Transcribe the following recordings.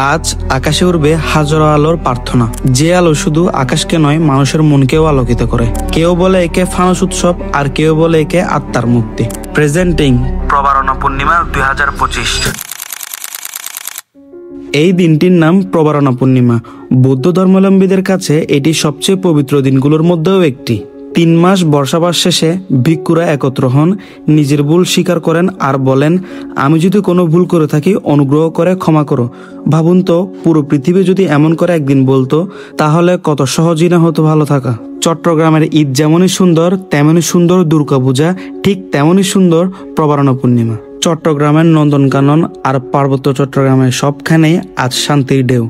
আজ আকাশে উড়বে হাজারো আলোর প্রার্থনা, যে আলো শুধু আকাশকে নয় মানুষের মনকেও আলোকিত করে। কেউ বলে একে ফানুস উৎসব, আর কেউ বলে একে আত্মার মুক্তি। প্রেজেন্টিং প্রবারণা পূর্ণিমা 2025। এই দিনটির নাম প্রবারণা পূর্ণিমা। বৌদ্ধ ধর্মাবলম্বীদের কাছে এটি সবচেয়ে পবিত্র দিনগুলোর মধ্যেও একটি। 3 মাস বর্ষাবাস শেষে ভিক্ষুরা একত্র হন, নিজের ভুল স্বীকার করেন আর বলেন, আমি যদি কোনো ভুল করে থাকি অনুগ্রহ করে ক্ষমা করো। ভাবুন তো, পুরো পৃথিবী যদি এমন করে একদিন বলতো, তাহলে কত সহজই না হতো ভালো থাকা। চট্টগ্রামের ঈদ যেমনই সুন্দর, তেমনই সুন্দর দুর্গাপূজা, ঠিক তেমনই সুন্দর প্রবারণা পূর্ণিমা। চট্টগ্রামের নন্দনকানন আর পার্বত্য চট্টগ্রামের সবখানেই আজ শান্তির ঢেউ।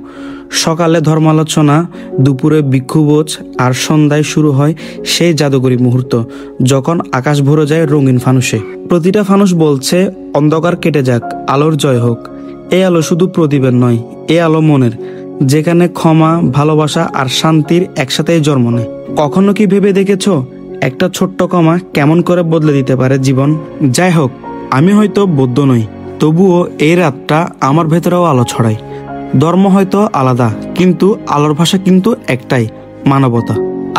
সকালে ধর্মালোচনা, দুপুরে ভিক্ষুভোজ, আর সন্ধ্যায় শুরু হয় সেই জাদুকরী মুহূর্ত, যখন আকাশ ভরে যায় রঙিন ফানুসে। প্রতিটা ফানুস বলছে, অন্ধকার কেটে যাক, আলোর জয় হোক। এই আলো শুধু প্রদীপের নয়, এই আলো মনের, যেখানে ক্ষমা, ভালোবাসা আর শান্তির একসাথেই জন্ম নেয়। কখনো কি ভেবে দেখেছো একটা ছোট্ট ক্ষমা কেমন করে বদলে দিতে পারে জীবন? যাই হোক, আমি হয়তো বৌদ্ধ নই, তবুও এই রাতটা আমার ভেতরেও আলো ছড়ায়। ধর্ম হয়তো আলাদা, কিন্তু আলোর ভাষা কিন্তু একটাই, মানবতা।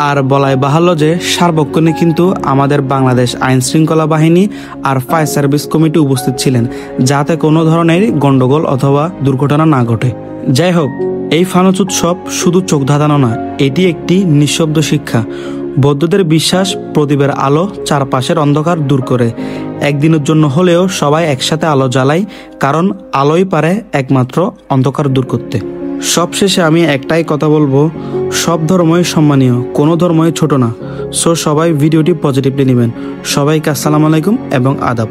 আর বলাই বাহুল্য যে সার্বক্ষণিক কিন্তু আমাদের বাংলাদেশ আইন শৃঙ্খলা বাহিনী আর ফায়ার সার্ভিস কমিটি উপস্থিত ছিলেন, যাতে কোনো ধরনের গন্ডগোল অথবা দুর্ঘটনা না ঘটে। যাই হোক, এই ফানুস উৎসব শুধু চোখ ধাঁধানো না, এটি একটি নিঃশব্দ শিক্ষা। বৌদ্ধদের বিশ্বাস, প্রদীপের আলো চারপাশের অন্ধকার দূর করে। একদিনের জন্য হলেও সবাই একসাথে আলো জ্বালায়, কারণ আলোই পারে একমাত্র অন্ধকার দূর করতে। সবশেষে আমি একটাই কথা বলবো, সব ধর্মই সম্মানীয়, কোনো ধর্মই ছোট না। সো সবাই ভিডিওটি পজিটিভলি নেবেন। সবাইকে আসসালামু আলাইকুম এবং আদাব।